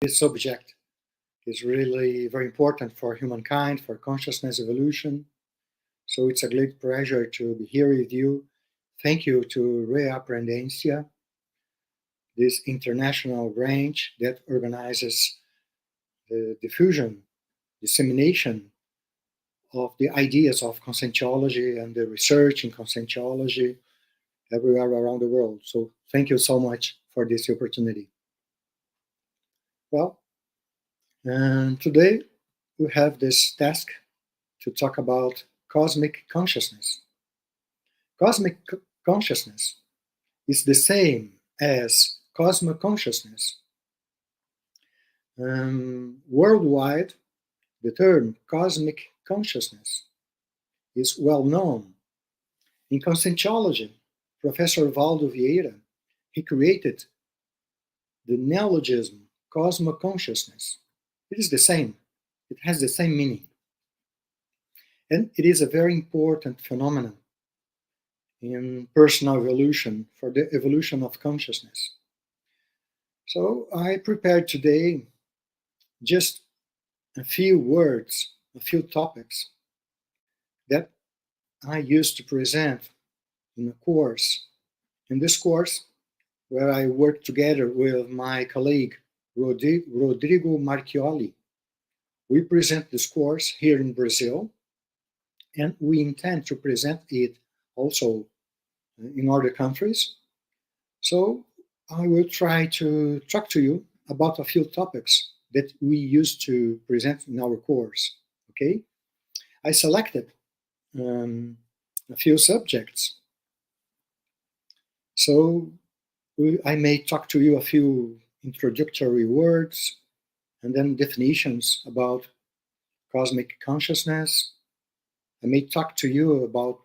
This subject is really very important for humankind, for consciousness evolution. So it's a great pleasure to be here with you. Thank you to Reaprendentia, this international branch that organizes the diffusion, dissemination of the ideas of conscientiology and the research in conscientiology everywhere around the world. So thank you so much for this opportunity. Well, and today we have this task to talk about cosmic consciousness. Cosmic consciousness is the same as cosmic consciousness. Worldwide, the term cosmic consciousness is well known. In conscientiology, Professor Valdo Vieira, he created the neologism cosmic consciousness. It is the same. It has the same meaning. And it is a very important phenomenon in personal evolution, for the evolution of consciousness. So I prepared today just a few words, a few topics that I used to present in a course. In this course, where I work together with my colleague Rodrigo Marchioli, we present this course here in Brazil, and we intend to present it also in other countries. So I will try to talk to you about a few topics that we used to present in our course. Okay, I selected a few subjects. So I may talk to you a few introductory words and then definitions about cosmic consciousness. I may talk to you about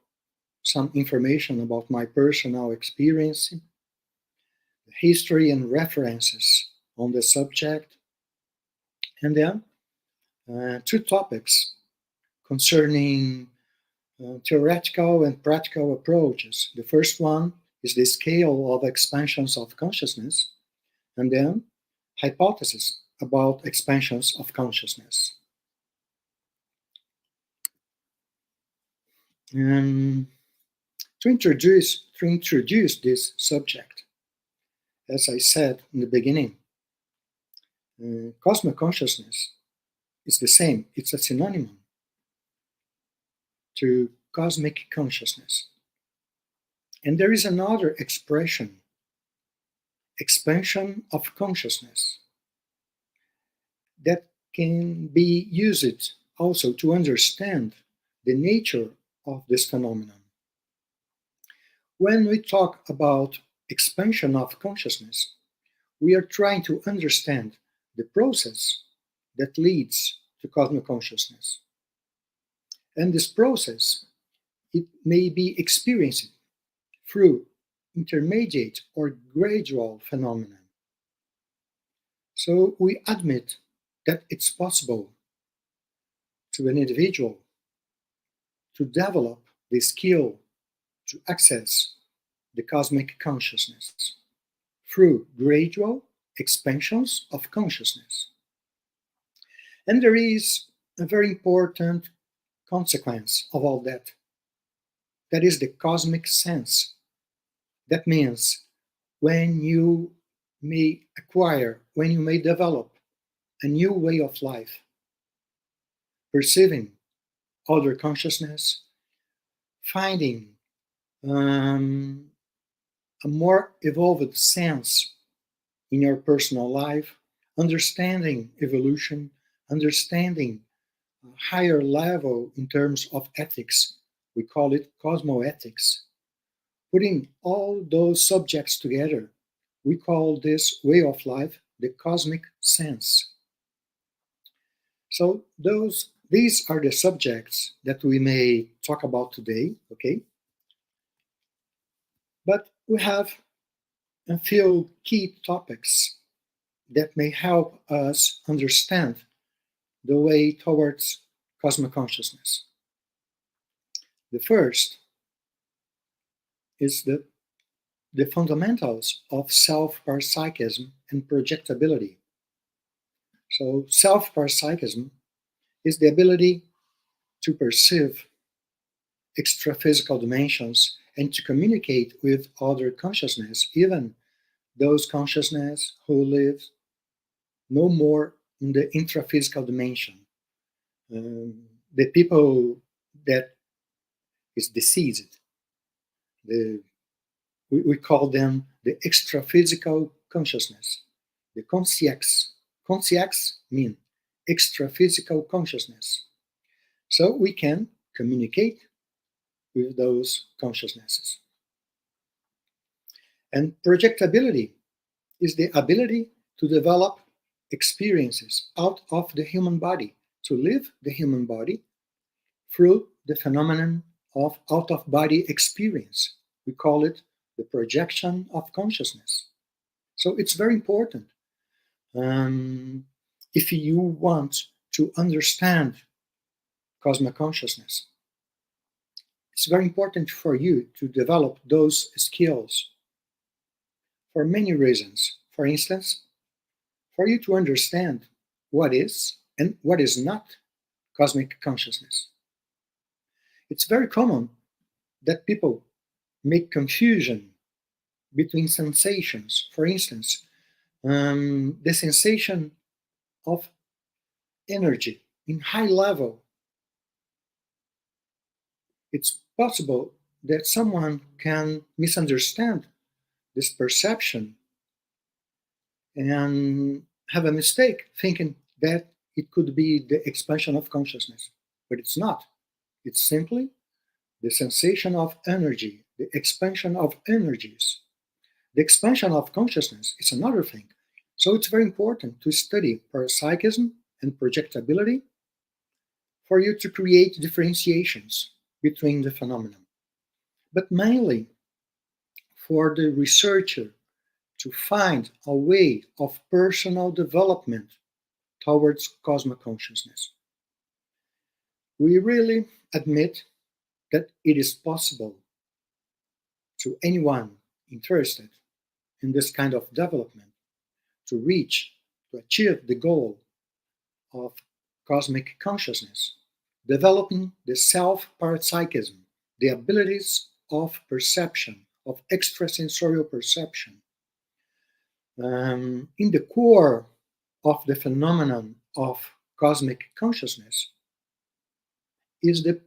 some information about my personal experience, history and references on the subject, and then two topics concerning theoretical and practical approaches. The first one is the scale of expansions of consciousness, and then hypotheses about expansions of consciousness. To introduce this subject, as I said in the beginning, cosmic consciousness is the same. It's a synonym to cosmic consciousness. And there is another expression, expansion of consciousness, that can be used also to understand the nature of this phenomenon. When we talk about expansion of consciousness, we are trying to understand the process that leads to cosmic consciousness. And this process, it may be experienced through intermediate or gradual phenomena. So we admit that it's possible to an individual to develop the skill to access the cosmic consciousness through gradual expansions of consciousness. And there is a very important consequence of all that. That is the cosmic sense. That means when you may acquire, when you may develop a new way of life, perceiving other consciousness, finding a more evolved sense in your personal life, understanding evolution, understanding a higher level in terms of ethics. We call it cosmoethics. Putting all those subjects together, we call this way of life the cosmic sense. So these are the subjects that we may talk about today, okay? But we have a few key topics that may help us understand the way towards cosmic consciousness. The first is the fundamentals of self-parapsychism and projectability. So self-parapsychism is the ability to perceive extra-physical dimensions and to communicate with other consciousness, even those consciousness who live no more in the intraphysical dimension. The people that is deceased, we call them the extraphysical consciousness, the conscience. Conscience means extraphysical consciousness. So we can communicate with those consciousnesses. And projectability is the ability to develop experiences out of the human body, to live the human body through the phenomenon of out-of-body experience. We call it the projection of consciousness. So it's very important. If you want to understand cosmic consciousness, it's very important for you to develop those skills for many reasons. For instance, for you to understand what is and what is not cosmic consciousness. It's very common that people make confusion between sensations. For instance, the sensation of energy in high level. It's possible that someone can misunderstand this perception and have a mistake thinking that it could be the expansion of consciousness, but it's not. It's simply the sensation of energy, the expansion of energies. The expansion of consciousness is another thing. So it's very important to study parapsychism and projectability for you to create differentiations between the phenomena. But mainly for the researcher to find a way of personal development towards cosmic consciousness. We really admit that it is possible to anyone interested in this kind of development to achieve the goal of cosmic consciousness, developing the self-parapsychism, the abilities of perception, of extrasensorial perception. In the core of the phenomenon of cosmic consciousness is the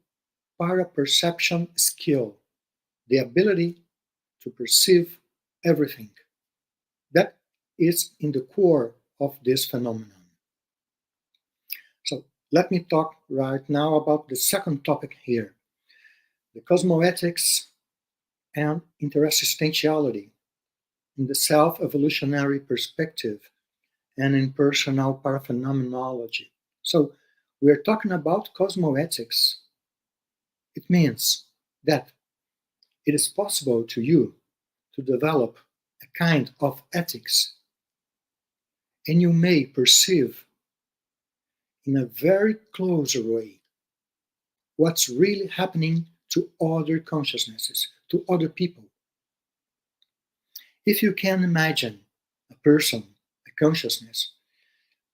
paraperception skill, the ability to perceive everything. That is in the core of this phenomenon. So let me talk right now about the second topic here, the cosmoethics and interessentiality in the self-evolutionary perspective and in personal paraphenomenology. So we're talking about cosmoethics. It means that it is possible to you to develop a kind of ethics, and you may perceive in a very close way what's really happening to other consciousnesses, to other people. If you can imagine a person, a consciousness,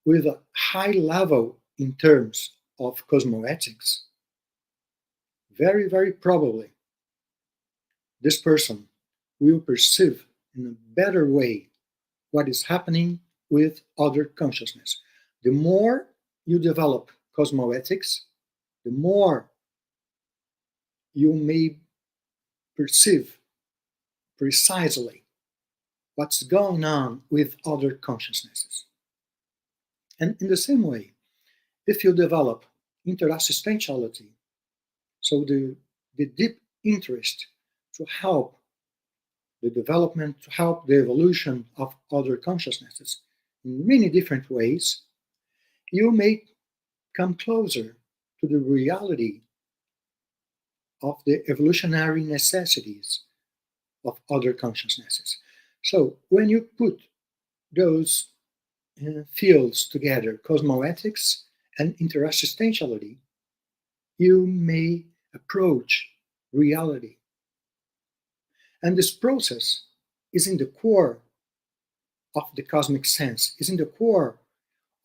with a high level in terms of cosmoethics, very, very probably this person will perceive in a better way what is happening with other consciousness. The more you develop cosmoethics, the more you may perceive precisely what's going on with other consciousnesses. And in the same way, if you develop interassistentiality, so the deep interest to help the development, to help the evolution of other consciousnesses in many different ways, you may come closer to the reality of the evolutionary necessities of other consciousnesses. So when you put those fields together, cosmoethics and interassistentiality, you may approach reality. And this process is in the core of the cosmic sense, is in the core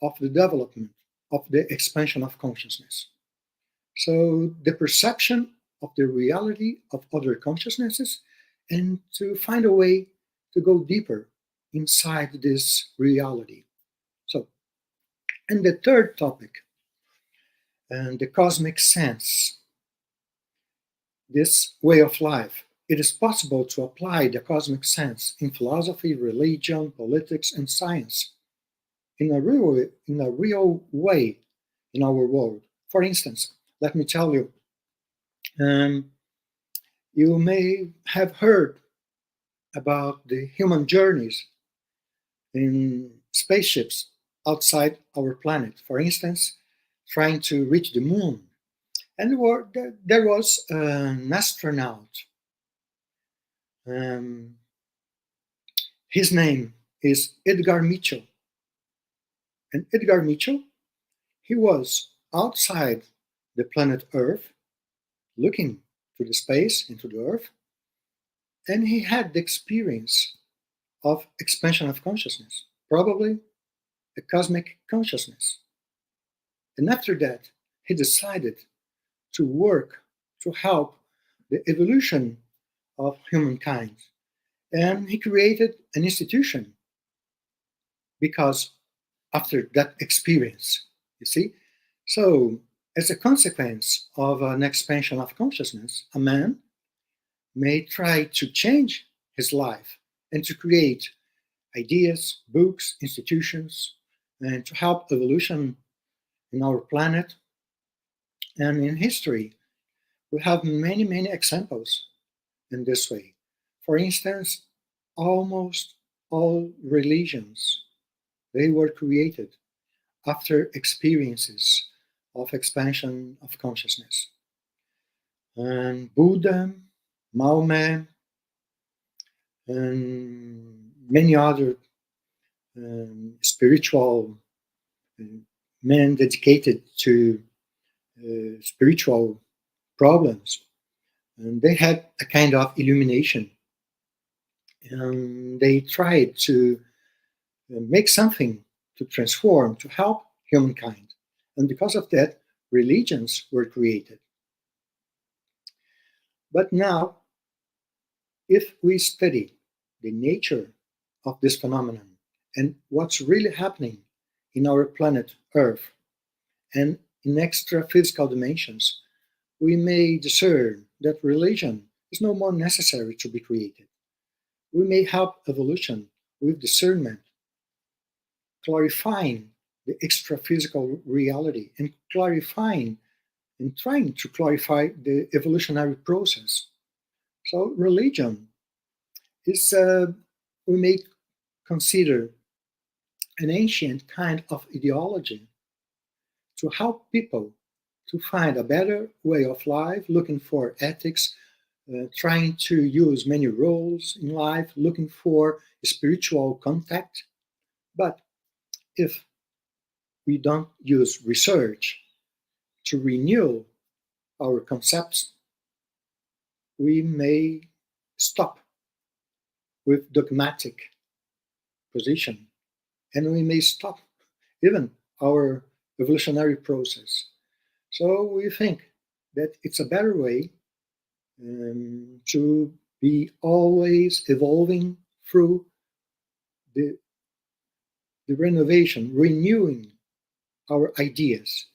of the development of the expansion of consciousness. So the perception of the reality of other consciousnesses and to find a way to go deeper inside this reality. So, and the third topic, and the cosmic sense, this way of life. It is possible to apply the cosmic sense in philosophy, religion, politics, and science in a real way in our world. For instance, let me tell you, you may have heard about the human journeys in spaceships outside our planet. For instance, trying to reach the moon. And there was an astronaut. His name is Edgar Mitchell. And Edgar Mitchell, he was outside the planet Earth, looking to the space, into the Earth, and he had the experience of expansion of consciousness, probably a cosmic consciousness. And after that, he decided to work to help the evolution of humankind. And he created an institution because after that experience, you see? So, as a consequence of an expansion of consciousness, a man may try to change his life and to create ideas, books, institutions, and to help evolution in our planet. And in history, we have many, many examples in this way. For instance, almost all religions, they were created after experiences of expansion of consciousness. And Buddha, Mahomet, and many other spiritual men dedicated to spiritual problems, and they had a kind of illumination, and they tried to make something to transform, to help humankind. And because of that, religions were created. But now, if we study the nature of this phenomenon and what's really happening in our planet Earth and in extra physical dimensions, we may discern that religion is no more necessary to be created. We may help evolution with discernment, clarifying the extra physical reality and clarifying and trying to clarify the evolutionary process. So religion is, we may consider an ancient kind of ideology to help people to find a better way of life, looking for ethics, trying to use many roles in life, looking for spiritual contact. But if we don't use research to renew our concepts, we may stop with dogmatic position, and we may stop even our evolutionary process. So we think that it's a better way to be always evolving through the renovation, renewing our ideas.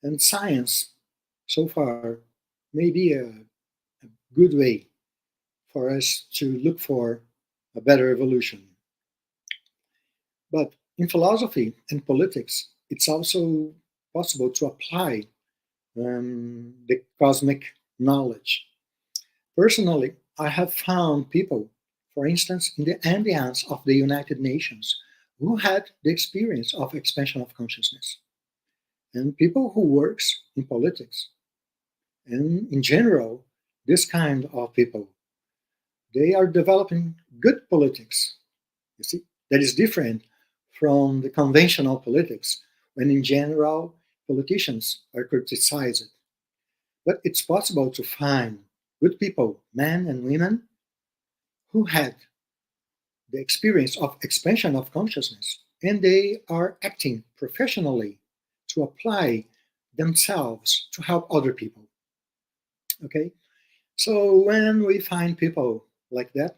And science, so far, may be a good way for us to look for a better evolution. But in philosophy and politics, it's also possible to apply the cosmic knowledge. Personally, I have found people, for instance, in the ambience of the United Nations, who had the experience of expansion of consciousness, and people who works in politics. And in general, this kind of people, they are developing good politics. You see, that is different from the conventional politics, when in general, politicians are criticized. But it's possible to find good people, men and women, who had the experience of expansion of consciousness and they are acting professionally to apply themselves to help other people. Okay? So when we find people like that,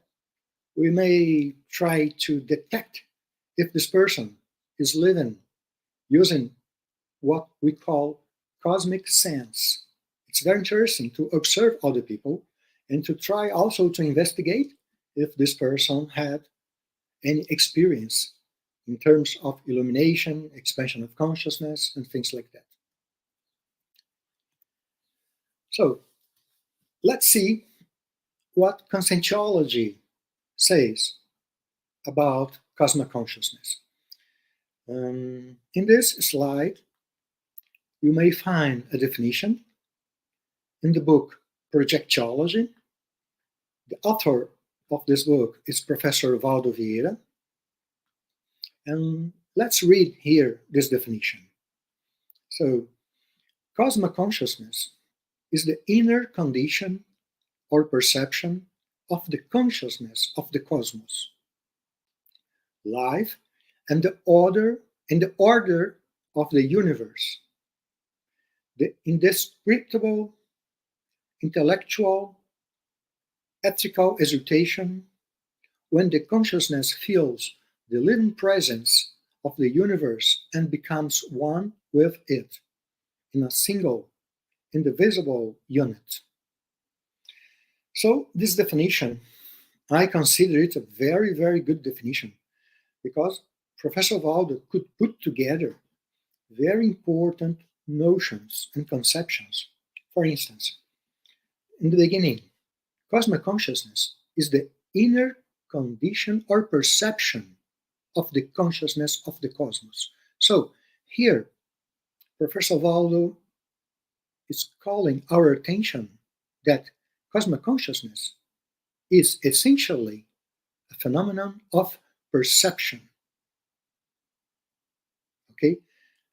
we may try to detect if this person is living using what we call cosmic sense. It's very interesting to observe other people and to try also to investigate if this person had any experience in terms of illumination, expansion of consciousness, and things like that. So let's see what conscientiology says about cosmic consciousness. In this slide, you may find a definition in the book Projectology. The author of this book is Professor Valdo Vieira. And let's read here this definition. So, cosmic consciousness is the inner condition or perception of the consciousness of the cosmos, life, and the order of the universe, the indescribable intellectual ethical exultation when the consciousness feels the living presence of the universe and becomes one with it in a single, indivisible unit. So this definition, I consider it a very, very good definition because Professor Valdo could put together very important notions and conceptions. For instance, in the beginning, cosmic consciousness is the inner condition or perception of the consciousness of the cosmos. So here, Professor Valdo is calling our attention that cosmic consciousness is essentially a phenomenon of perception. Okay?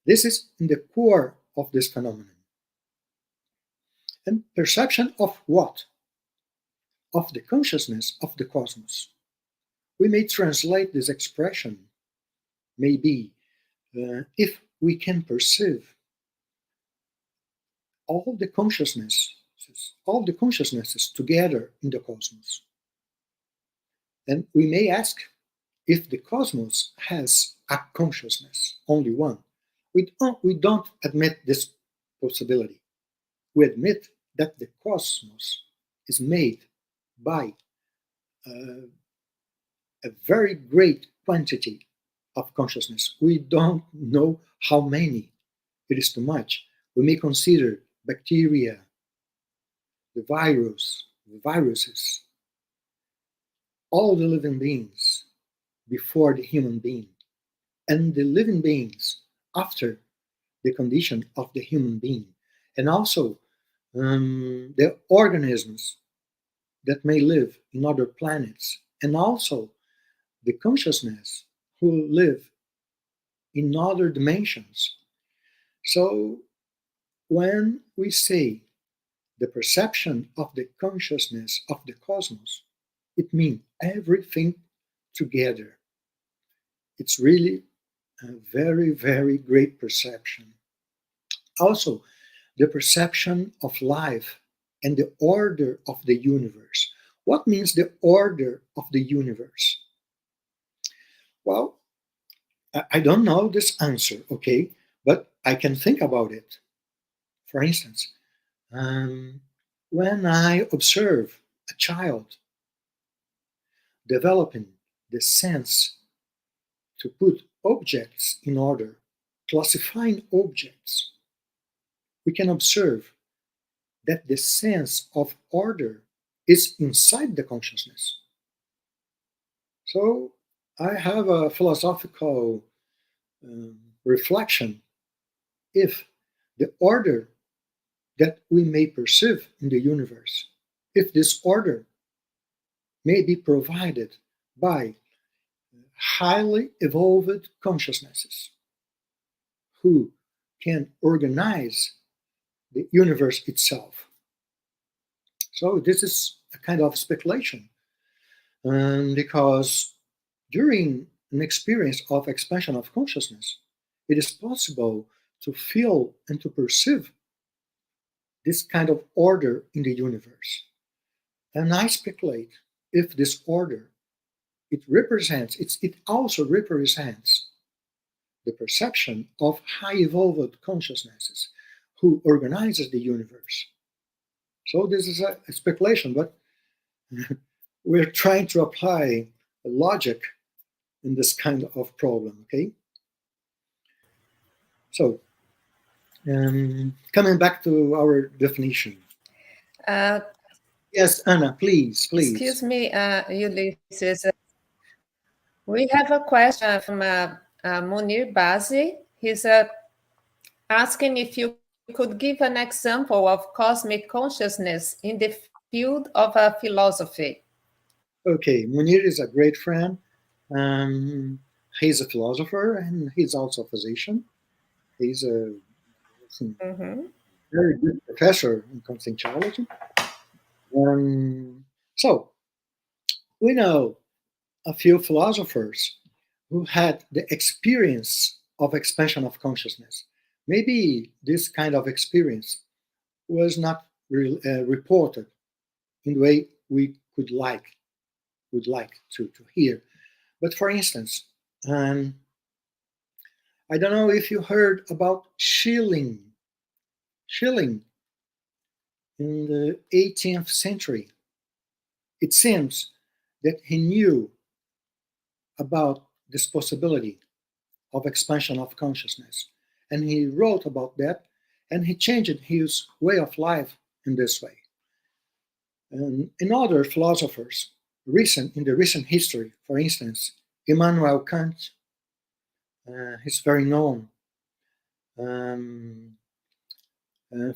This is in the core of this phenomenon. And perception of what? Of the consciousness of the cosmos. We may translate this expression, maybe, if we can perceive all the consciousnesses together in the cosmos. And we may ask if the cosmos has a consciousness, only one. We don't admit this possibility. We admit that the cosmos is made by a very great quantity of consciousness. We don't know how many. It is too much. We may consider bacteria, the viruses, all the living beings before the human being, and the living beings after the condition of the human being, and also the organisms that may live in other planets, and also the consciousness who live in other dimensions. So when we say the perception of the consciousness of the cosmos, it means everything together. It's really a very, very great perception. Also, the perception of life and the order of the universe. What means the order of the universe? Well, I don't know this answer, okay, but I can think about it. For instance, when I observe a child developing the sense to put objects in order, classifying objects, we can observe that the sense of order is inside the consciousness. So I have a philosophical reflection. If the order that we may perceive in the universe, if this order may be provided by highly evolved consciousnesses who can organize the universe itself. So this is a kind of speculation, because during an experience of expansion of consciousness, it is possible to feel and to perceive this kind of order in the universe. And I speculate if this order, it also represents the perception of high evolved consciousnesses who organizes the universe. So this is a speculation, but we're trying to apply logic in this kind of problem, okay? So, coming back to our definition. Uh, Yes, Anna, please. Excuse me, Ulysses. We have a question from Munir Bazi. He's asking if you could give an example of cosmic consciousness in the field of philosophy. Okay, Munir is a great friend. He's a philosopher and he's also a physician. He's a very good professor in conscientiology. So, we know a few philosophers who had the experience of expansion of consciousness. Maybe this kind of experience was not reported in the way we would like to hear. But for instance, I don't know if you heard about Schilling. Schilling in the 18th century. It seems that he knew about this possibility of expansion of consciousness. And he wrote about that, and he changed his way of life in this way. And other philosophers, in the recent history, for instance, Immanuel Kant, he's very known.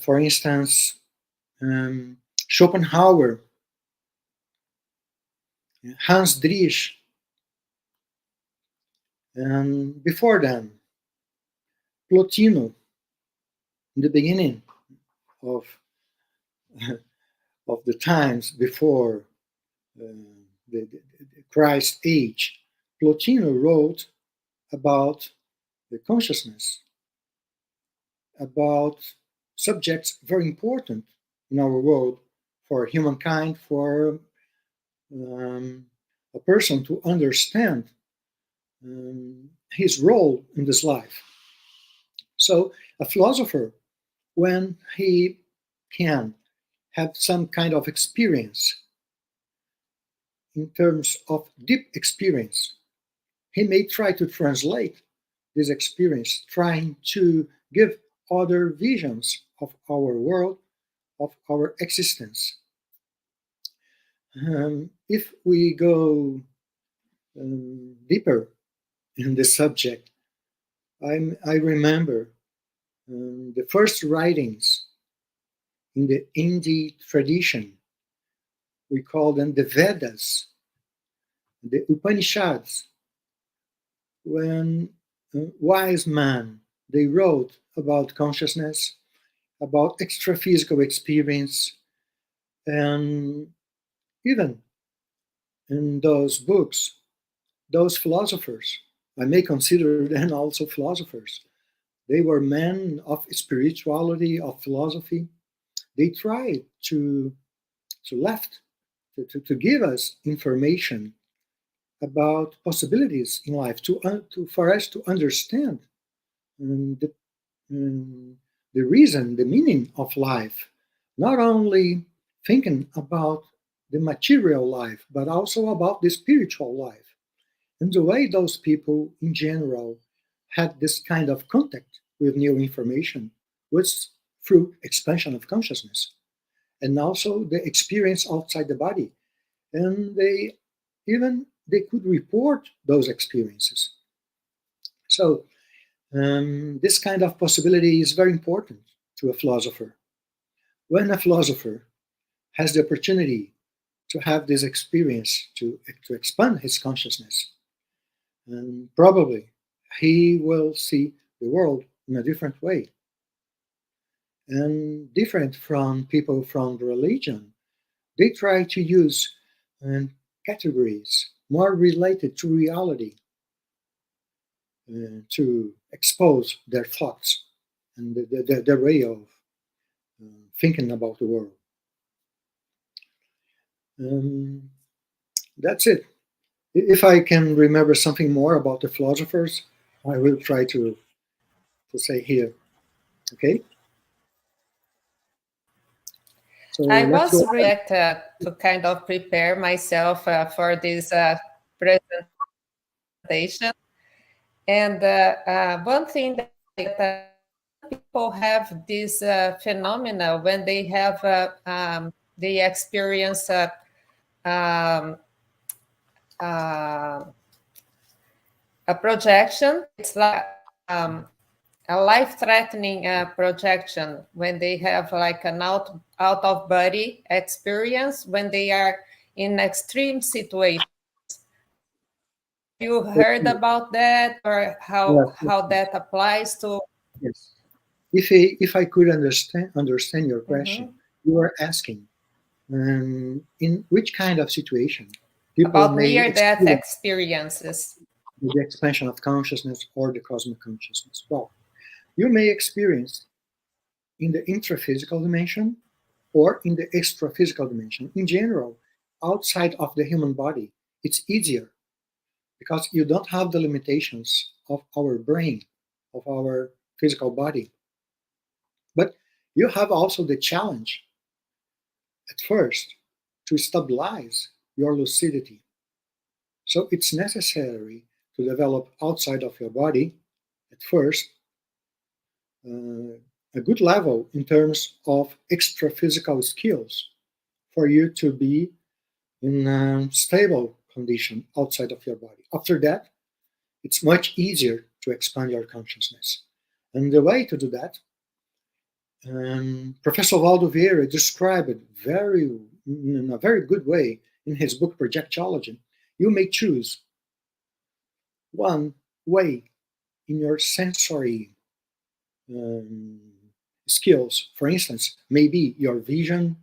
For instance, Schopenhauer, Hans Driesch, and before them, Plotino, in the beginning of the times before the Christ age, Plotino wrote about the consciousness, about subjects very important in our world for humankind, for a person to understand his role in this life. So a philosopher, when he can have some kind of experience in terms of deep experience, he may try to translate this experience, trying to give other visions of our world, of our existence. If we go deeper in the subject, I remember the first writings in the Indian tradition. We call them the Vedas, the Upanishads. When wise men, they wrote about consciousness, about extra-physical experience, and even in those books, those philosophers, I may consider them also philosophers, they were men of spirituality, of philosophy. They tried to give us information about possibilities in life, for us to understand the reason, the meaning of life, not only thinking about the material life, but also about the spiritual life. And the way those people in general had this kind of contact with new information was through expansion of consciousness, and also the experience outside the body. And they could report those experiences. So this kind of possibility is very important to a philosopher. When a philosopher has the opportunity to have this experience, to expand his consciousness, and probably he will see the world in a different way. And different from people from religion, they try to use categories more related to reality. to expose their thoughts and their way of thinking about the world. That's it. If I can remember something more about the philosophers, I will try to say here. Okay? So I let's go was ahead. really to kind of prepare myself for this presentation. And one thing that people have this phenomena when they have they experience um, uh, a projection. It's like a life-threatening projection when they have like an out-of-body experience when they are in extreme situations. You heard about that, or Yes, how that applies to? yes. If I could understand your question, you are asking in which kind of situation people About may near-death experience experiences. the expansion of consciousness or the cosmic consciousness. Well, you may experience in the intraphysical dimension or in the extraphysical dimension. In general, outside of the human body, it's easier because you don't have the limitations of our brain, of our physical body. But you have also the challenge at first to stabilize your lucidity. So it's necessary to develop outside of your body at first a good level in terms of extra physical skills for you to be in a stable condition outside of your body. After that, it's much easier to expand your consciousness. And the way to do that, Professor Valdo Vieira described it in a very good way in his book Projectology. You may choose one way in your sensory um, skills. For instance, maybe your vision,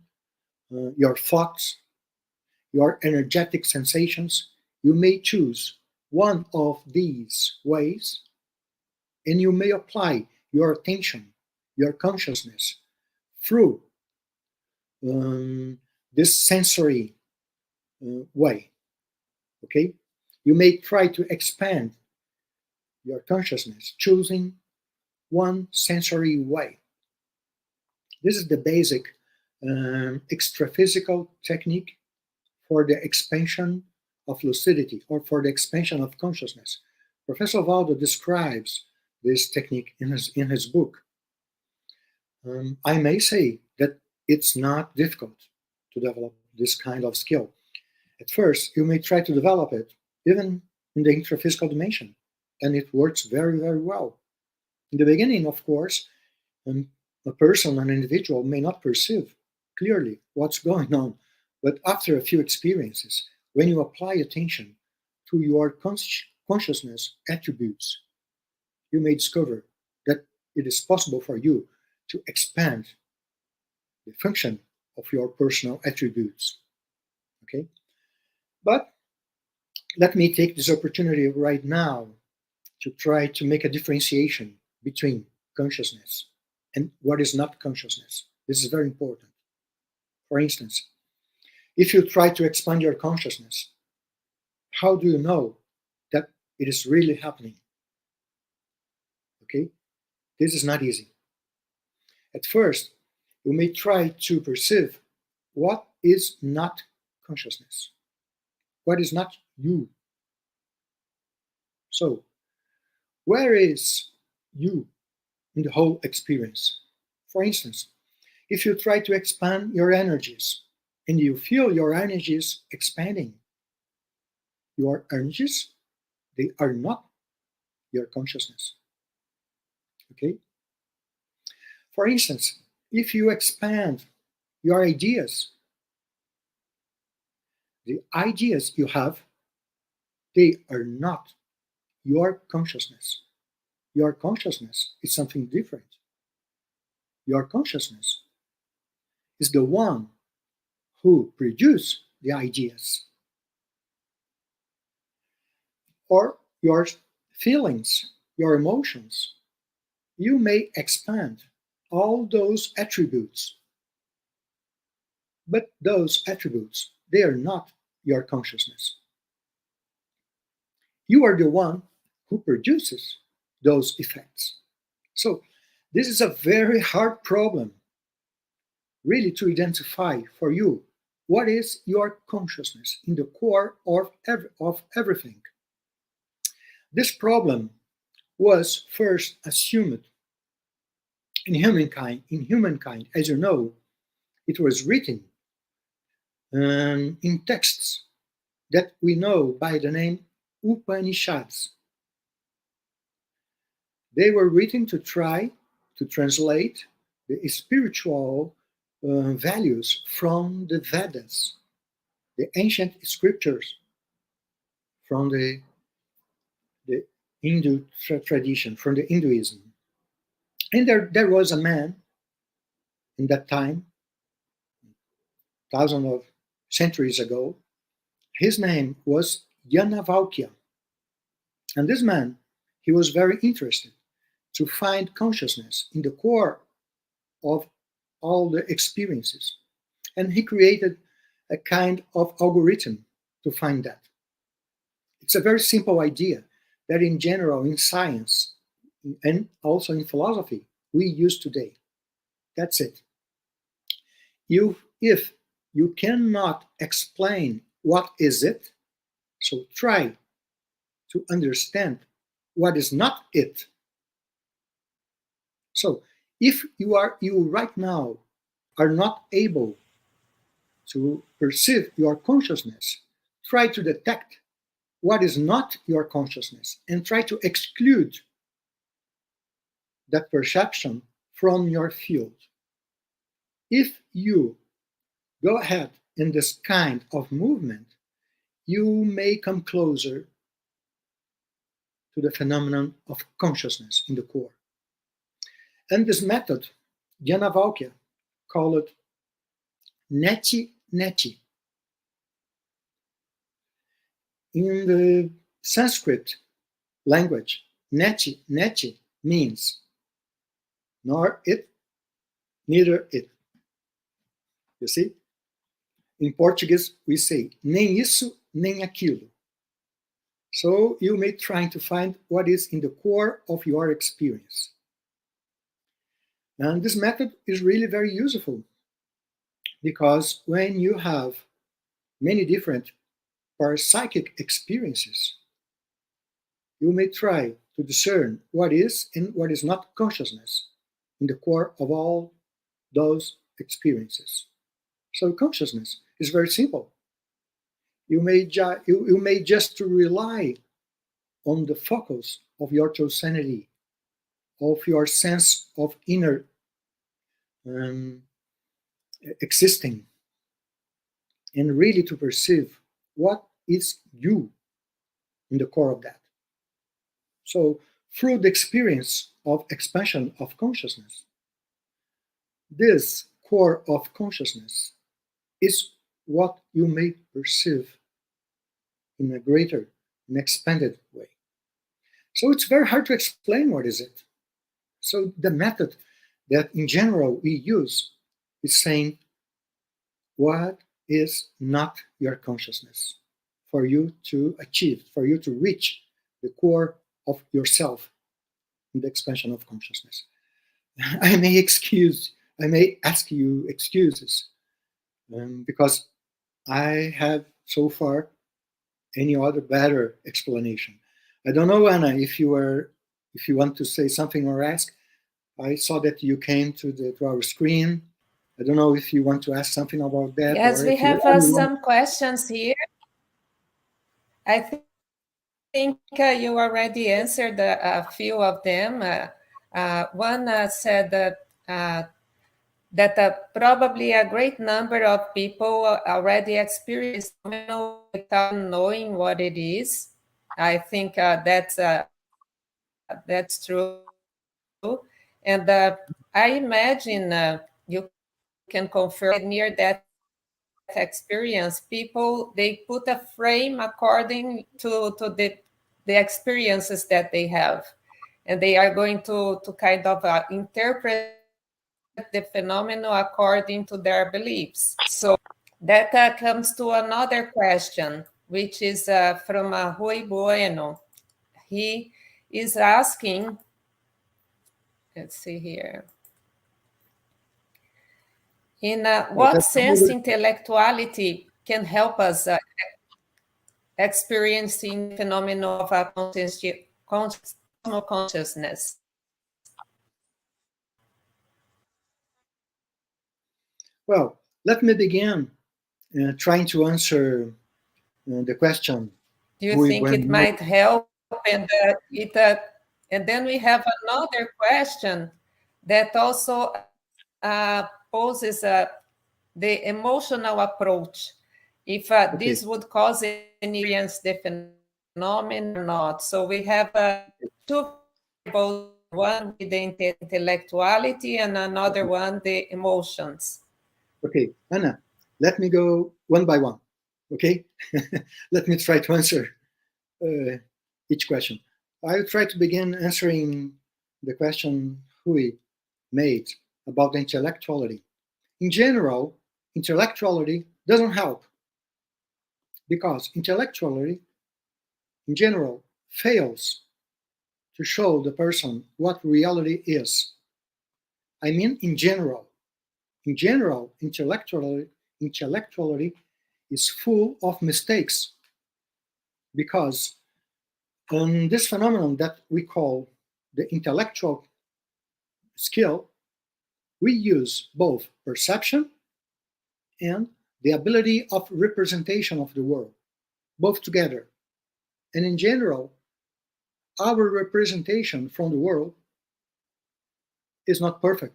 your thoughts, your energetic sensations. You may choose one of these ways and you may apply your attention, your consciousness through this sensory way. Okay? You may try to expand your consciousness choosing one sensory way. This is the basic extraphysical technique for the expansion of lucidity or for the expansion of consciousness. Professor Valdo describes this technique in his book. I may say that it's not difficult to develop this kind of skill. At first, you may try to develop it even in the intraphysical dimension, and it works very, very well. In the beginning, of course, a person, an individual, may not perceive clearly what's going on, but after a few experiences, when you apply attention to your consciousness attributes, you may discover that it is possible for you to expand the function of your personal attributes. Okay? But let me take this opportunity right now to try to make a differentiation between consciousness and what is not consciousness. This is very important. For instance, if you try to expand your consciousness, how do you know that it is really happening? Okay? This is not easy. At first, you may try to perceive what is not consciousness, what is not you. So, where is you in the whole experience? For instance, if you try to expand your energies and you feel your energies expanding, your energies, they are not your consciousness. Okay? For instance, if you expand your ideas, the ideas you have, they are not your consciousness. Your consciousness is something different. Your consciousness is the one who produces the ideas. Or your feelings, your emotions, you may expand all those attributes. But those attributes, they are not your consciousness. You are the one who produces those effects. So, this is a very hard problem, really, to identify for you what is your consciousness in the core of everything. This problem was first assumed in humankind. In humankind, as you know, it was written in texts that we know by the name Upanishads. They were written to try to translate the spiritual values from the Vedas, the ancient scriptures from the Hindu tradition, from the Hinduism. And there was a man in that time, thousands of centuries ago. His name was Yajnavalkya. And this man, he was very interested to find consciousness in the core of all the experiences. And he created a kind of algorithm to find that. It's a very simple idea that in general, in science, and also in philosophy, we use today. That's it. If you cannot explain what is it, so try to understand what is not it. So if you right now are not able to perceive your consciousness, try to detect what is not your consciousness and try to exclude that perception from your field. If you go ahead in this kind of movement, you may come closer to the phenomenon of consciousness in the core. And this method, Yajnavalkya called it neti neti. In the Sanskrit language, neti neti means nor it, neither it. You see? In Portuguese, we say nem isso, nem aquilo. So you may try to find what is in the core of your experience. And this method is really very useful because when you have many different parapsychic experiences, you may try to discern what is and what is not consciousness in the core of all those experiences. So consciousness is very simple. You may just rely on the focus of your true sanity, of your sense of inner existing, and really to perceive what is you in the core of that. So through the experience of expansion of consciousness, this core of consciousness is what you may perceive in a greater and expanded way. So it's very hard to explain what is it. So the method that in general we use is saying what is not your consciousness for you to achieve, for you to reach the core of yourself in the expansion of consciousness. I may ask you excuses because I have so far any other better explanation. I don't know, Anna, if you want to say something or ask. I saw that you came to our screen. I don't know if you want to ask something about that. Yes, or we if you have some questions here. I think you already answered a few of them. One said that probably a great number of people already experience phenomenon without knowing what it is. I think that's true. And I imagine you can confirm near that experience, people, they put a frame according to the the experiences that they have. And they are going to kind of interpret the phenomenon according to their beliefs. So that comes to another question, which is from Rui Bueno. He is asking, let's see here. In what sense intellectuality can help us experiencing the phenomenon of consciousness? Well, let me begin trying to answer the question. Do you think it might help? And then we have another question that also poses the emotional approach. If this would cause any experience the phenomenon or not. So we have two variables, one with the intellectuality and another one the emotions. Okay, Anna, let me go one by one. Okay, let me try to answer each question. I'll try to begin answering the question Hui made about intellectuality. In general, intellectuality doesn't help because intellectuality, in general, fails to show the person what reality is. I mean, in general, intellectuality is full of mistakes because this phenomenon that we call the intellectual skill, we use both perception and the ability of representation of the world, both together. And in general, our representation from the world is not perfect.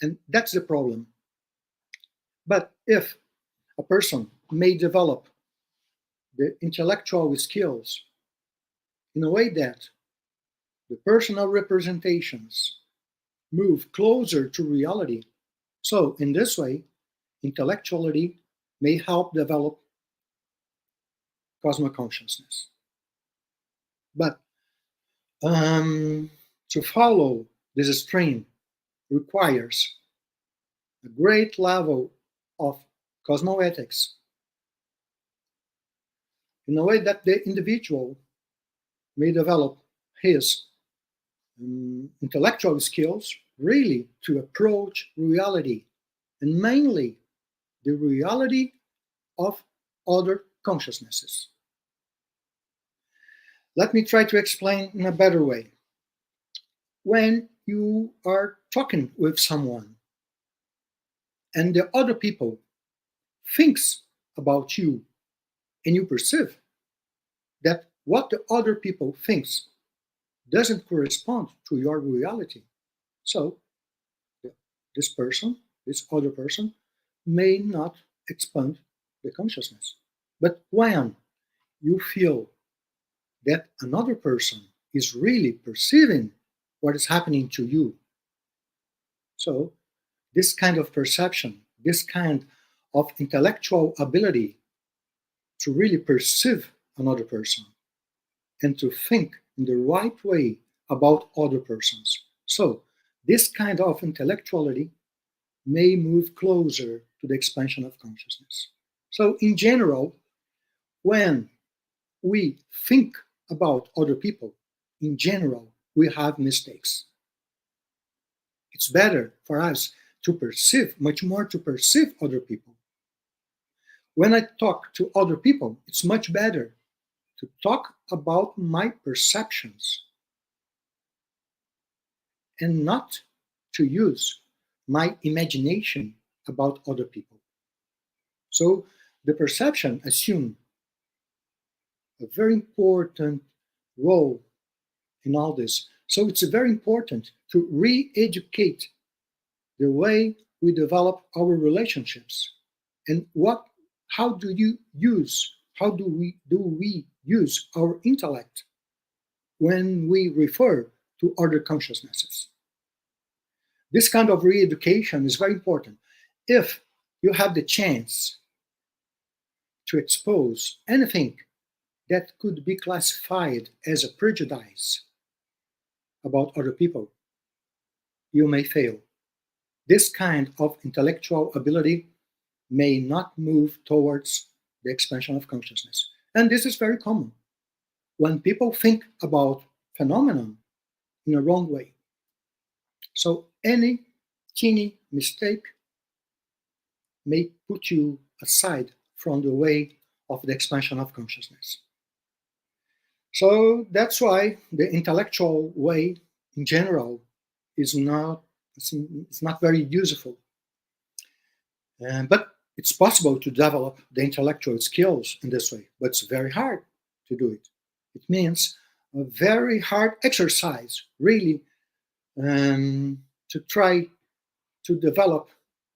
And that's the problem. But if a person may develop the intellectual skills in a way that the personal representations move closer to reality, so in this way, intellectuality may help develop cosmic consciousness. But to follow this stream requires a great level of cosmoethics in a way that the individual may develop his intellectual skills really to approach reality, and mainly the reality of other consciousnesses. Let me try to explain in a better way. When you are talking with someone and the other people thinks about you and you perceive that what the other people thinks doesn't correspond to your reality, so this other person may not expand the consciousness. But when you feel that another person is really perceiving what is happening to you, so this kind of perception, this kind of intellectual ability to really perceive another person and to think in the right way about other persons. So this kind of intellectuality may move closer to the expansion of consciousness. So in general, when we think about other people, in general, we have mistakes. It's better for us to perceive, much more to perceive other people. When I talk to other people, it's much better to talk about my perceptions and not to use my imagination about other people. So the perception assumes a very important role in all this. So it's very important to re-educate the way we develop our relationships and how do we use our intellect when we refer to other consciousnesses. This kind of re-education is very important. If you have the chance to expose anything that could be classified as a prejudice about other people, you may fail. This kind of intellectual ability may not move towards the expansion of consciousness. And this is very common when people think about phenomenon in a wrong way. So any teeny mistake may put you aside from the way of the expansion of consciousness. So that's why the intellectual way in general is not, it's not very useful. But it's possible to develop the intellectual skills in this way, but it's very hard to do it. It means a very hard exercise, really, to try to develop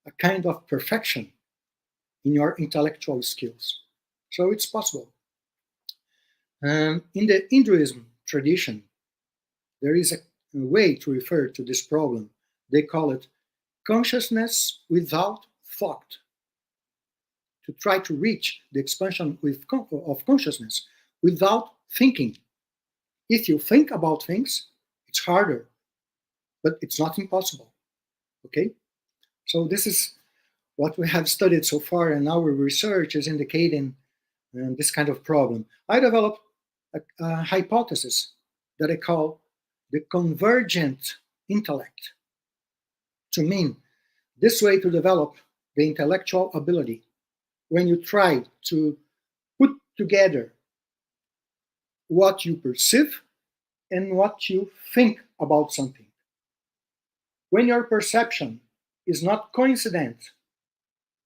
a kind of perfection in your intellectual skills. So it's possible. In the Hinduism tradition, there is a way to refer to this problem. They call it consciousness without thought. To try to reach the expansion of consciousness without thinking. If you think about things, it's harder, but it's not impossible. Okay? So this is what we have studied so far, and our research is indicating this kind of problem. I developed a hypothesis that I call the convergent intellect, to mean this way to develop the intellectual ability when you try to put together what you perceive and what you think about something. When your perception is not coincident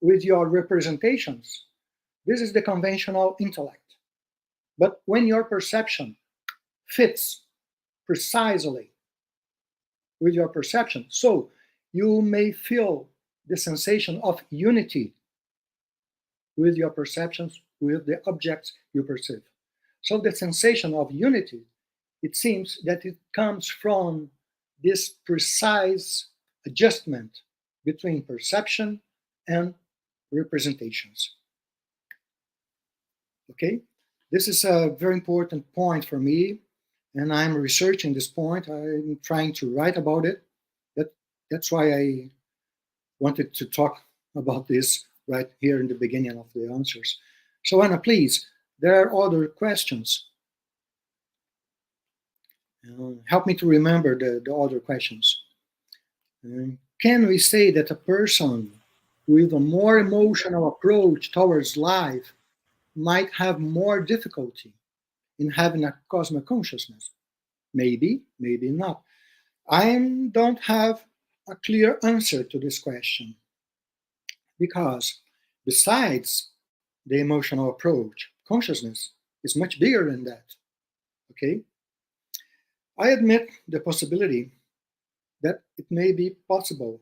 with your representations, this is the conventional intellect. But when your perception fits precisely with your perception, so you may feel the sensation of unity with your perceptions, with the objects you perceive. So the sensation of unity, it seems that it comes from this precise adjustment between perception and representations. Okay? This is a very important point for me, and I'm researching this point. I'm trying to write about it. That's why I wanted to talk about this right here in the beginning of the answers. So Anna, please, there are other questions. Help me to remember the other questions. Can we say that a person with a more emotional approach towards life might have more difficulty in having a cosmic consciousness? Maybe, maybe not. I don't have a clear answer to this question, because besides the emotional approach, consciousness is much bigger than that. Okay? I admit the possibility that it may be possible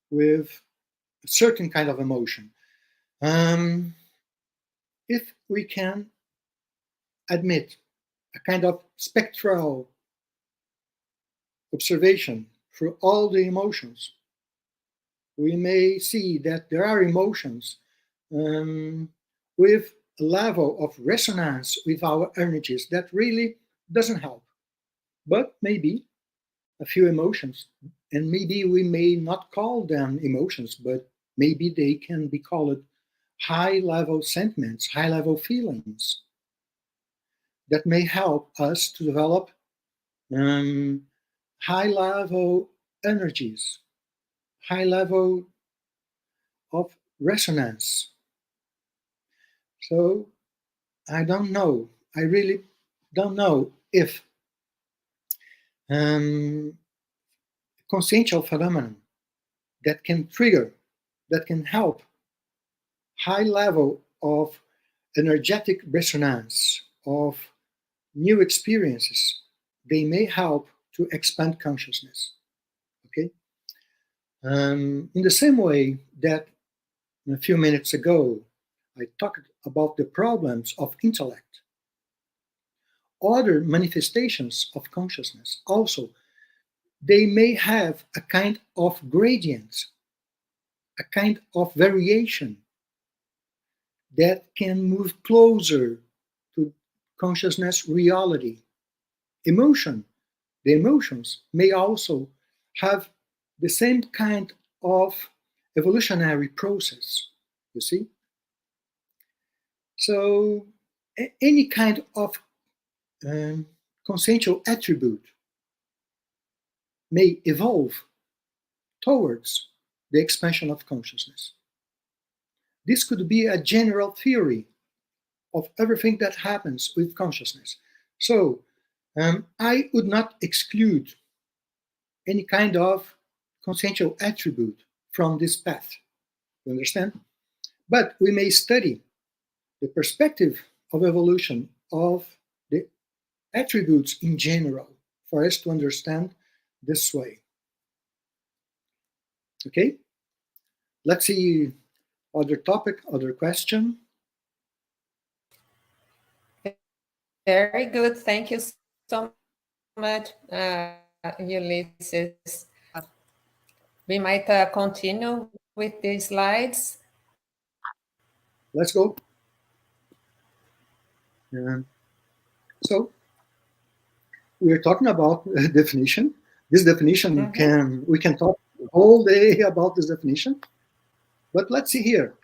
with a certain kind of emotion. If we can admit a kind of spectral observation for all the emotions, we may see that there are emotions with a level of resonance with our energies that really doesn't help. But maybe a few emotions, and maybe we may not call them emotions, but maybe they can be called high-level sentiments, high-level feelings that may help us to develop high-level energies, high level of resonance. So I don't know. I really don't know if consciential phenomenon that can trigger, that can help high level of energetic resonance, of new experiences, they may help to expand consciousness. Okay? In the same way that a few minutes ago I talked about the problems of intellect, other manifestations of consciousness also, they may have a kind of gradient, a kind of variation that can move closer to consciousness reality. The emotions may also have the same kind of evolutionary process, you see? So any kind of consensual attribute may evolve towards the expansion of consciousness. This could be a general theory of everything that happens with consciousness. So I would not exclude any kind of consensual attribute from this path. You understand? But we may study the perspective of evolution of the attributes in general for us to understand this way. Okay? Let's see other topic, other question. Very good. Thank you so much, Ulysses. We might continue with the slides. Let's go. So we're talking about definition. This definition we can talk the whole day about this definition. But let's see here.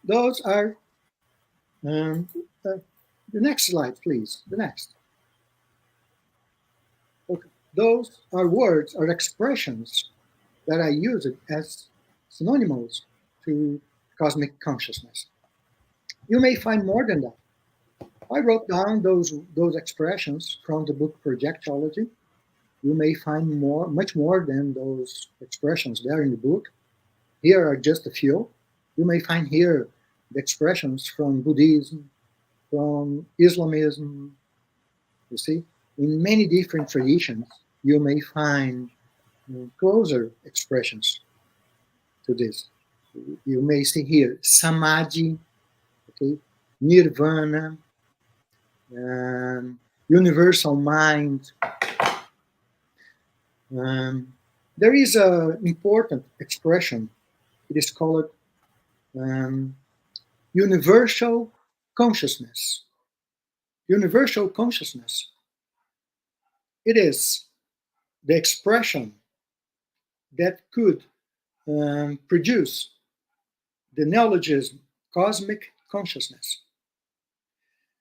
Those are the next slide, please. The next. Okay. Those are words or expressions that I use it as synonymous to cosmic consciousness. You may find more than that. I wrote down those expressions from the book Projectology. You may find much more than those expressions there in the book. Here are just a few. You may find here the expressions from Buddhism, from Islamism. You see, in many different traditions, you may find closer expressions to this. You may see here samadhi, okay, nirvana, universal mind. There is an important expression. It is called universal consciousness. Universal consciousness. It is the expression that could produce the neologism cosmic consciousness.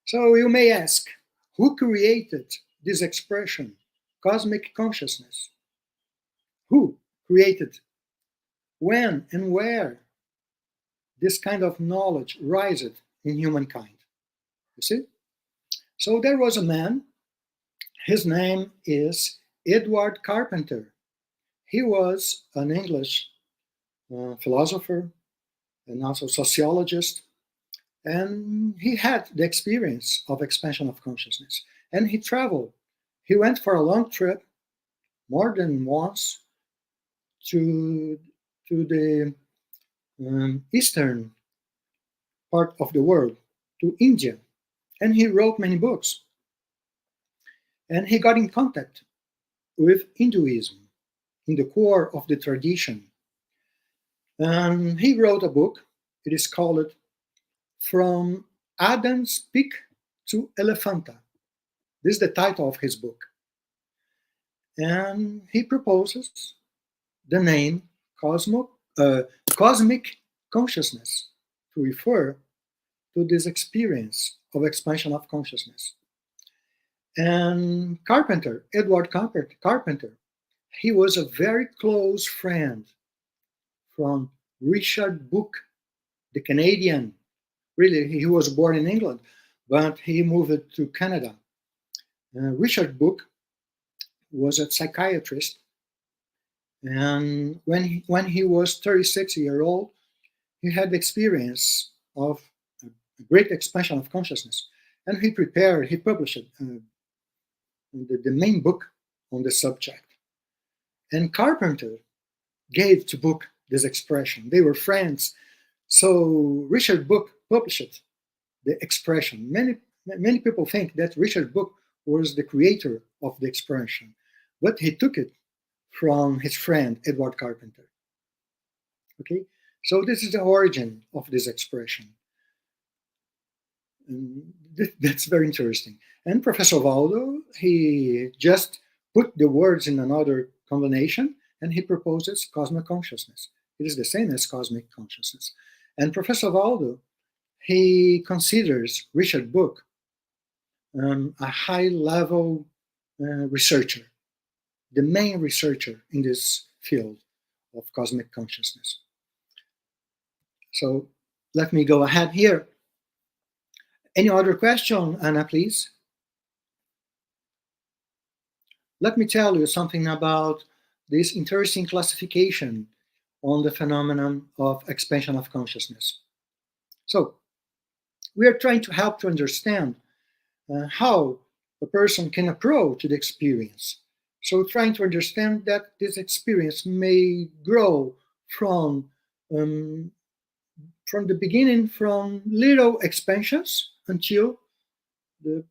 So you may ask, who created this expression, cosmic consciousness? Who created? When and where this kind of knowledge rises in humankind? You see? So there was a man, his name is Edward Carpenter. He was an English philosopher and also sociologist, and he had the experience of expansion of consciousness. And he traveled. He went for a long trip, more than once, to the eastern part of the world, to India. And he wrote many books. And he got in contact with Hinduism in the core of the tradition. And he wrote a book. It is called From Adam's Peak to Elephanta. This is the title of his book. And he proposes the name cosmic consciousness to refer to this experience of expansion of consciousness. And Edward Carpenter, he was a very close friend from Richard Book, the Canadian. Really, he was born in England, but he moved to Canada. Richard Book was a psychiatrist, and when he was 36 years old, he had the experience of a great expansion of consciousness, and he published the main book on the subject. And Carpenter gave to Book this expression. They were friends, so Richard Book published the expression. Many people think that Richard Book was the creator of the expression, but he took it from his friend Edward Carpenter. Okay, so this is the origin of this expression. And That's very interesting. And Professor Waldo, he just put the words in another combination, and he proposes cosmic consciousness. It is the same as cosmic consciousness. And Professor Waldo, he considers Richard Book a high-level researcher, the main researcher in this field of cosmic consciousness. So let me go ahead here. Any other question, Anna, please? Let me tell you something about this interesting classification on the phenomenon of expansion of consciousness. So we are trying to help to understand how a person can approach the experience. So trying to understand that this experience may grow from the beginning, from little expansions until the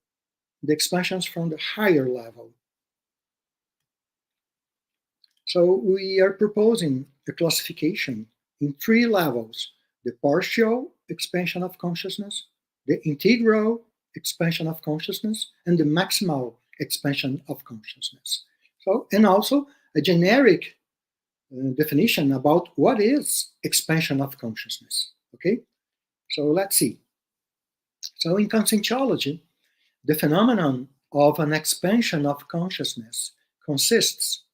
expansions from the higher level. So we are proposing a classification in 3 levels: the partial expansion of consciousness, the integral expansion of consciousness, and the maximal expansion of consciousness. So, and also a generic definition about what is expansion of consciousness. Okay, so let's see. So in conscientiology, the phenomenon of an expansion of consciousness consists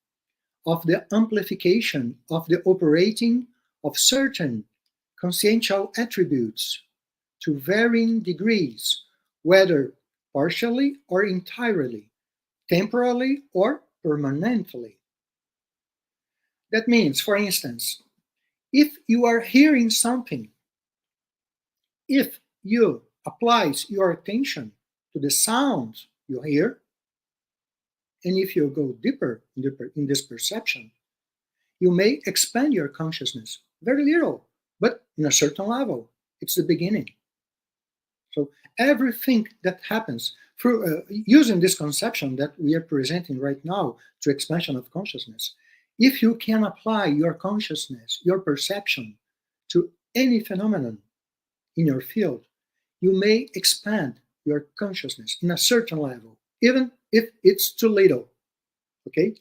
of the amplification of the operating of certain consciential attributes to varying degrees, whether partially or entirely, temporally or permanently. That means, for instance, if you are hearing something, if you apply your attention to the sound you hear, and if you go deeper in this perception, you may expand your consciousness very little, but in a certain level. It's the beginning. So everything that happens through using this conception that we are presenting right now to expansion of consciousness, if you can apply your consciousness, your perception to any phenomenon in your field, you may expand your consciousness in a certain level, even if it's too little. Okay?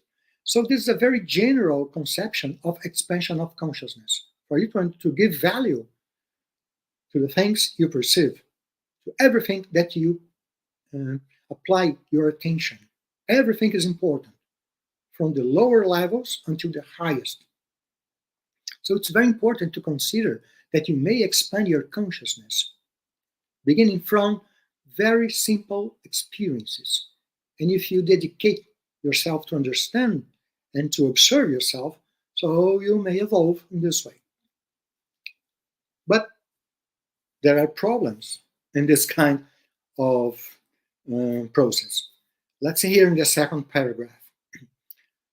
So this is a very general conception of expansion of consciousness, for you to give value to the things you perceive, to everything that you apply your attention. Everything is important, from the lower levels until the highest. So it's very important to consider that you may expand your consciousness, beginning from very simple experiences. And if you dedicate yourself to understand and to observe yourself, so you may evolve in this way. But there are problems in this kind of process. Let's see here in the second paragraph.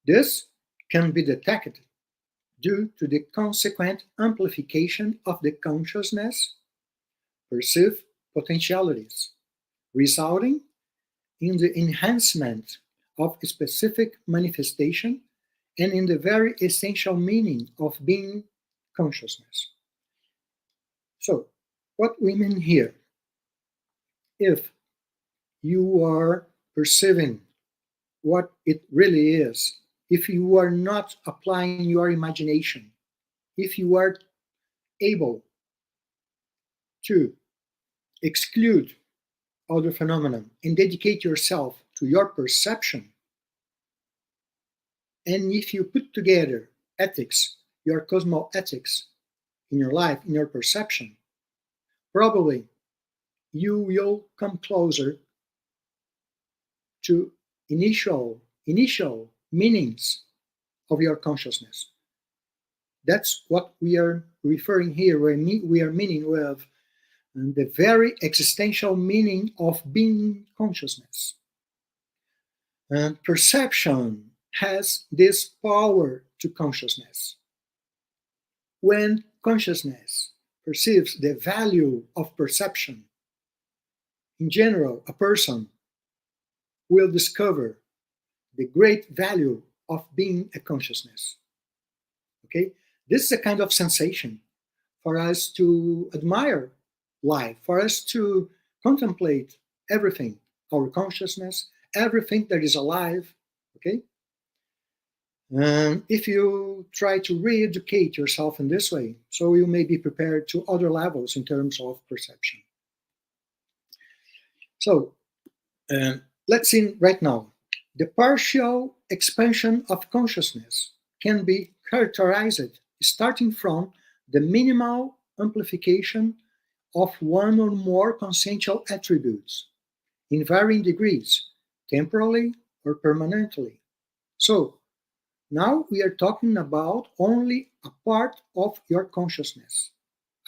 This can be detected due to the consequent amplification of the consciousness perceived potentialities, resulting in the enhancement of a specific manifestation and in the very essential meaning of being consciousness. So, what we mean here, if you are perceiving what it really is, if you are not applying your imagination, if you are able to exclude other phenomena and dedicate yourself to your perception, and if you put together ethics, your cosmoethics in your life, in your perception, probably you will come closer to initial meanings of your consciousness. That's what we are referring here. We are meaning with the very existential meaning of being consciousness. And perception has this power to consciousness. When consciousness perceives the value of perception, in general, a person will discover the great value of being a consciousness. Okay? This is a kind of sensation for us to admire life, for us to contemplate everything, our consciousness, everything that is alive, okay? If you try to re-educate yourself in this way, so you may be prepared to other levels in terms of perception. So let's see right now. The partial expansion of consciousness can be characterized starting from the minimal amplification of one or more consensual attributes in varying degrees, temporally or permanently. So now we are talking about only a part of your consciousness,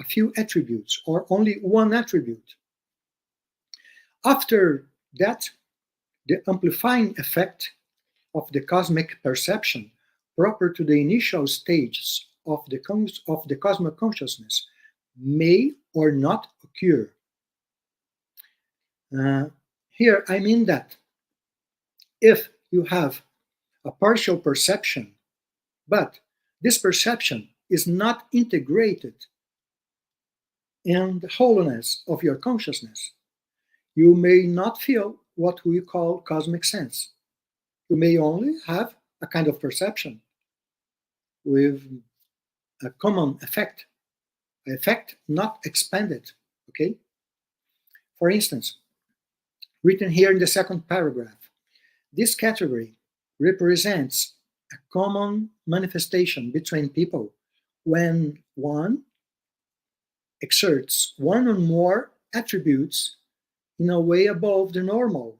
a few attributes, or only one attribute. After that, the amplifying effect of the cosmic perception proper to the initial stages of the cosmic consciousness may or not occur. Here I mean that if you have a partial perception, but this perception is not integrated in the wholeness of your consciousness, you may not feel what we call cosmic sense. You may only have a kind of perception with a common effect not expanded, okay? For instance, written here in the second paragraph, this category represents a common manifestation between people when one exerts one or more attributes in a way above the normal,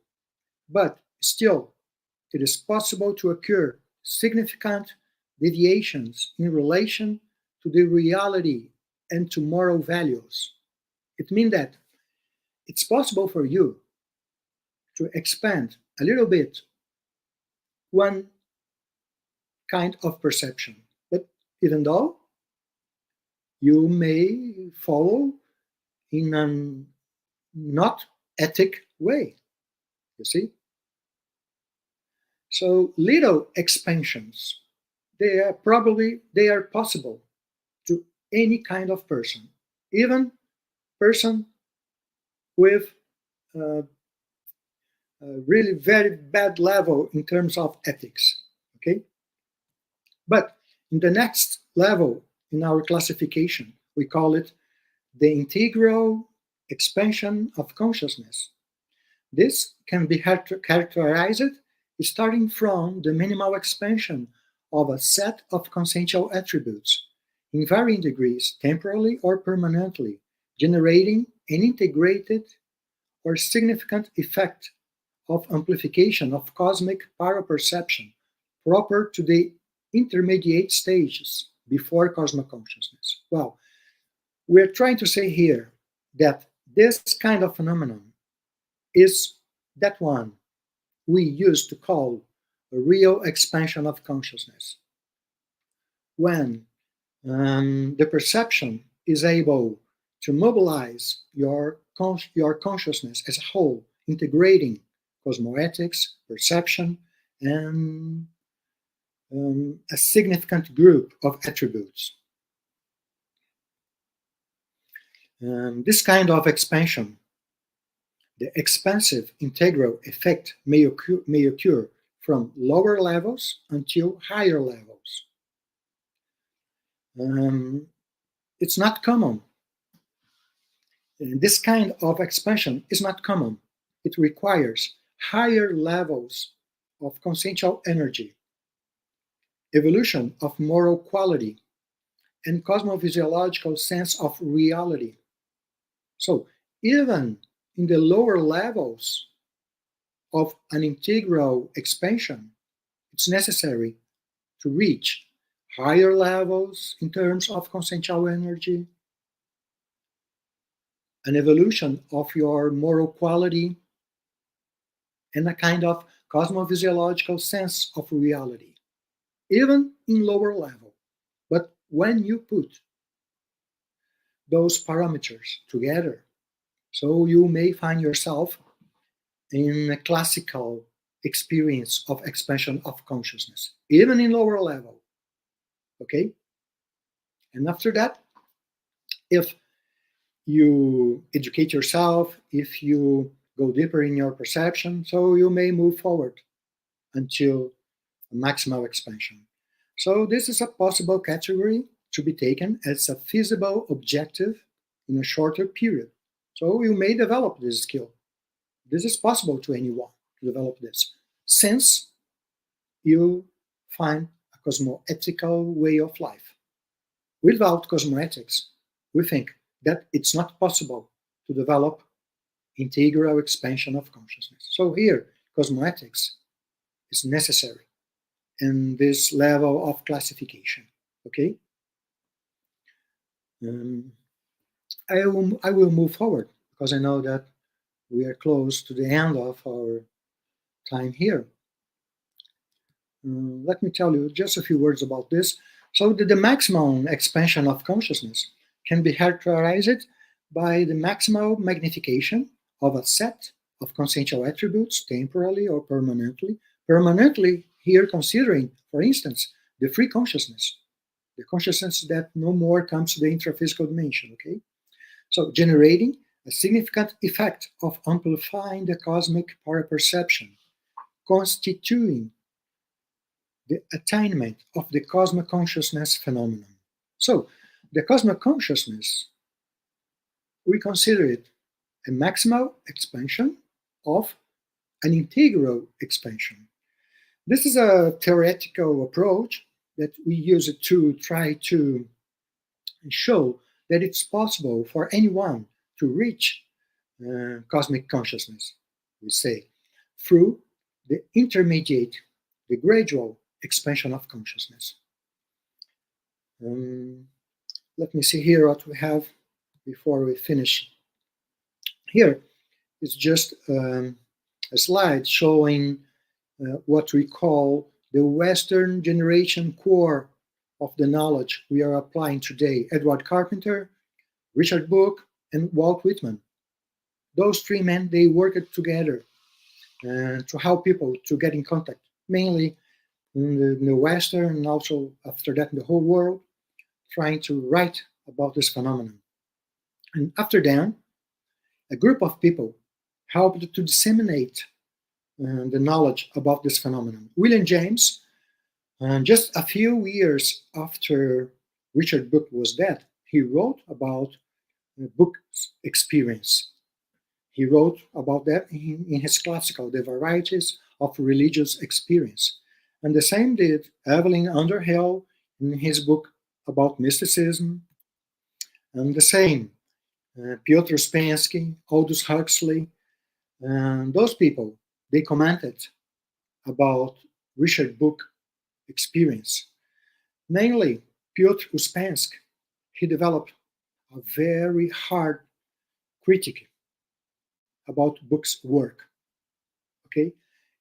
but still it is possible to occur significant deviations in relation to the reality and to moral values. It means that it's possible for you to expand a little bit one kind of perception, but even though you may follow in a not ethic way, you see? So little expansions, they are possible to any kind of person, even person with a really very bad level in terms of ethics, okay? But in the next level in our classification, we call it the integral expansion of consciousness. This can be characterized starting from the minimal expansion of a set of consensual attributes in varying degrees, temporally or permanently, generating an integrated or significant effect of amplification of cosmic paraperception proper to the intermediate stages before cosmic consciousness. Well, we're trying to say here that this kind of phenomenon is that one we used to call a real expansion of consciousness. When the perception is able to mobilize your consciousness as a whole, integrating cosmoethics, perception, and a significant group of attributes. This kind of expansion, the expansive integral effect may occur from lower levels until higher levels. It's not common. This kind of expansion is not common. It requires higher levels of consensual energy, evolution of moral quality, and cosmophysiological sense of reality. So even in the lower levels of an integral expansion, it's necessary to reach higher levels in terms of consensual energy, an evolution of your moral quality, and a kind of cosmophysiological sense of reality, even in lower level. But when you put those parameters together, so you may find yourself in a classical experience of expansion of consciousness, even in lower level, okay? And after that, if you educate yourself, if you go deeper in your perception, so you may move forward until maximal expansion. So this is a possible category to be taken as a feasible objective in a shorter period. So you may develop this skill. This is possible to anyone to develop this, since you find a cosmoethical way of life. Without cosmoethics, we think that it's not possible to develop integral expansion of consciousness. So here, cosmoethics is necessary in this level of classification. Okay? I will move forward because I know that we are close to the end of our time here. Let me tell you just a few words about this. So the maximum expansion of consciousness can be characterized by the maximal magnification of a set of consciential attributes, temporally or permanently. Permanently, here considering, for instance, the free consciousness, the consciousness that no more comes to the intraphysical dimension, okay? So generating a significant effect of amplifying the cosmic paraperception, constituting the attainment of the cosmic consciousness phenomenon. So the cosmic consciousness, we consider it a maximal expansion of an integral expansion. This is a theoretical approach that we use it to try to show that it's possible for anyone to reach cosmic consciousness, we say, through the intermediate, the gradual expansion of consciousness. Let me see here what we have before we finish. Here is just a slide showing what we call the Western generation core of the knowledge we are applying today. Edward Carpenter, Richard Book, and Walt Whitman. Those three men, they worked together to help people to get in contact, mainly in the Western and also after that in the whole world, trying to write about this phenomenon. And after them, a group of people helped to disseminate the knowledge about this phenomenon. William James, just a few years after Richard Book was dead, he wrote about Book's experience. He wrote about that in his classical, The Varieties of Religious Experience. And the same did Evelyn Underhill in his book about mysticism. And the same, Piotr Uspensky, Aldous Huxley, and those people, they commented about Richard Book experience. Mainly, Piotr Uspensky, he developed a very hard critique about Book's work. Okay,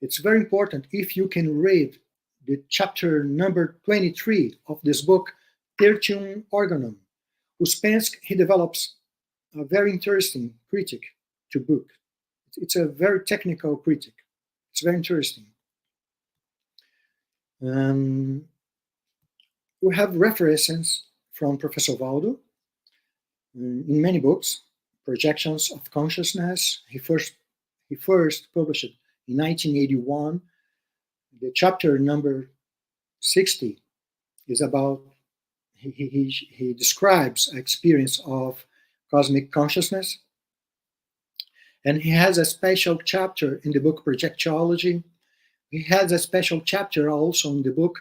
it's very important if you can read the chapter number 23 of this book, Tertium Organum. Uspensky, he develops a very interesting critique to Book. It's a very technical critique. It's very interesting. We have references from Professor Valdo in many books. Projections of Consciousness. He first published it in 1981. The chapter number 60 is about, he describes experience of cosmic consciousness. And he has a special chapter in the book Projectology. He has a special chapter also in the book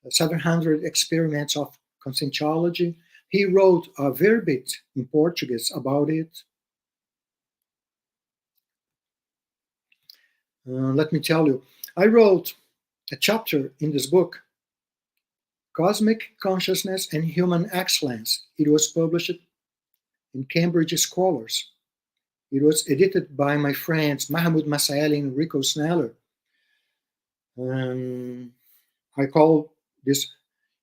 700 Experiments of Conscientiology. He wrote a verbit in Portuguese about it. Let me tell you, I wrote a chapter in this book, Cosmic Consciousness and Human Excellence. It was published in Cambridge Scholars. It was edited by my friends Mahmoud Masaeli and Rico Sneller. I call this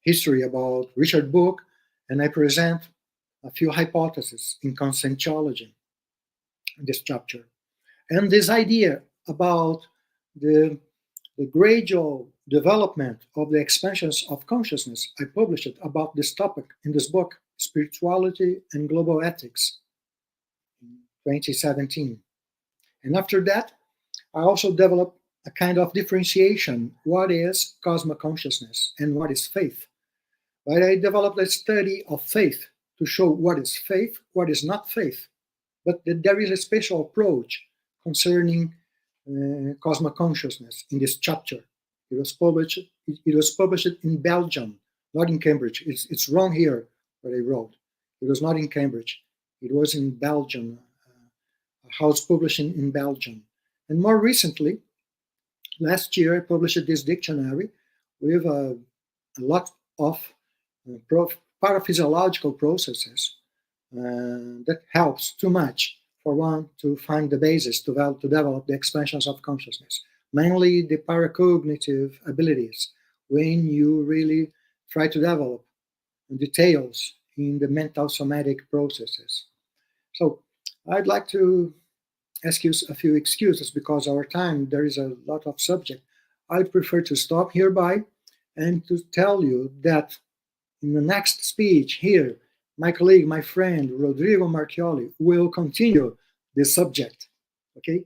history about Richard Book, and I present a few hypotheses in conscientiology in this chapter. And this idea about the gradual development of the expansions of consciousness, I published about this topic in this book, Spirituality and Global Ethics, in 2017. And after that, I also developed a kind of differentiation. What is cosmic consciousness and what is faith? Right? I developed a study of faith to show what is faith, what is not faith. But there is a special approach concerning cosmic consciousness in this chapter. It was published in Belgium, not in Cambridge. It's wrong here what I wrote. It was not in Cambridge. It was in Belgium, a house publishing in Belgium. And more recently, last year, I published this dictionary with a lot of paraphysiological processes that helps too much for one to find the basis to develop the expansions of consciousness, mainly the paracognitive abilities, when you really try to develop details in the mental somatic processes. So I'd like to ask you a few excuses because our time, there is a lot of subject. I prefer to stop hereby and to tell you that in the next speech here, my colleague, my friend, Rodrigo Marchioli, will continue this subject, okay?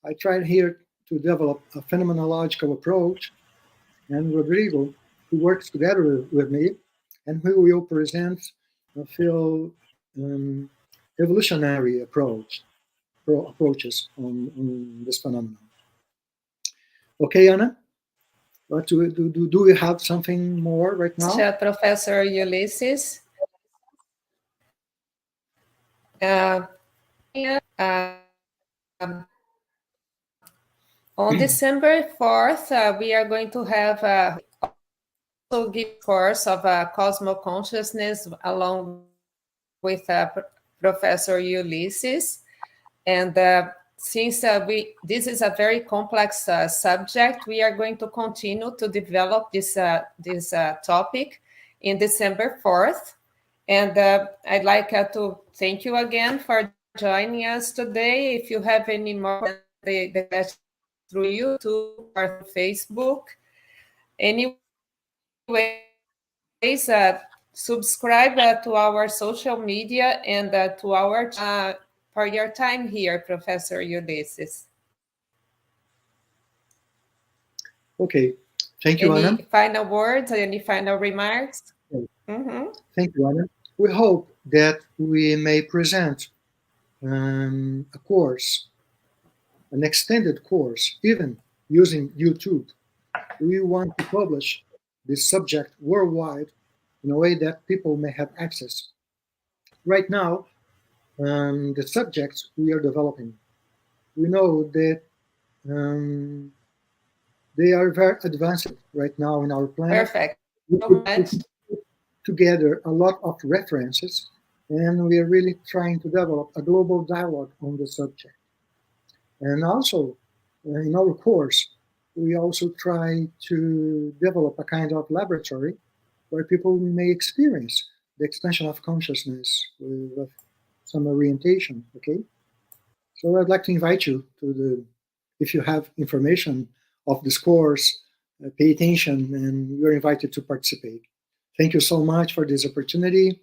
I tried here to develop a phenomenological approach, and Rodrigo, who works together with me, and who will present a few evolutionary approaches on this phenomenon. Okay, Anna? Do we have something more right now? Professor Ulisses. On December 4th, we are going to have also give course of cosmic consciousness along with Professor Ulisses. And since this is a very complex subject, we are going to continue to develop this topic in December 4th. And I'd like to thank you again for joining us today. If you have any more, the through YouTube or Facebook. Anyways, subscribe to our social media and to our for your time here, Professor Ulisses. Okay, thank you, Anna. Any final words, any final remarks? Okay. Thank you, Anna. We hope that we may present a course, an extended course, even using YouTube. We want to publish this subject worldwide in a way that people may have access. Right now, the subjects we are developing, we know that they are very advanced right now in our planet. Perfect. We put together a lot of references, and we are really trying to develop a global dialogue on the subject. And also, in our course, we also try to develop a kind of laboratory where people may experience the expansion of consciousness with some orientation, okay? So I'd like to invite you to if you have information of this course, pay attention, and you're invited to participate. Thank you so much for this opportunity.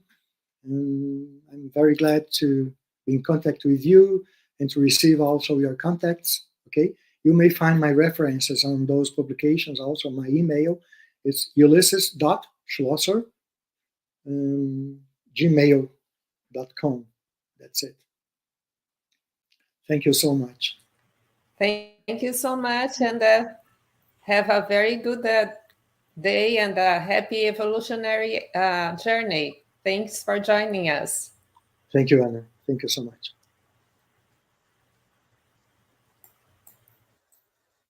And I'm very glad to be in contact with you and to receive also your contacts, okay? You may find my references on those publications, also my email. It's ulysses.schlosser, gmail.com. That's it. Thank you so much. Thank you so much, and have a very good day and a happy evolutionary journey. Thanks for joining us. Thank you, Anna. Thank you so much.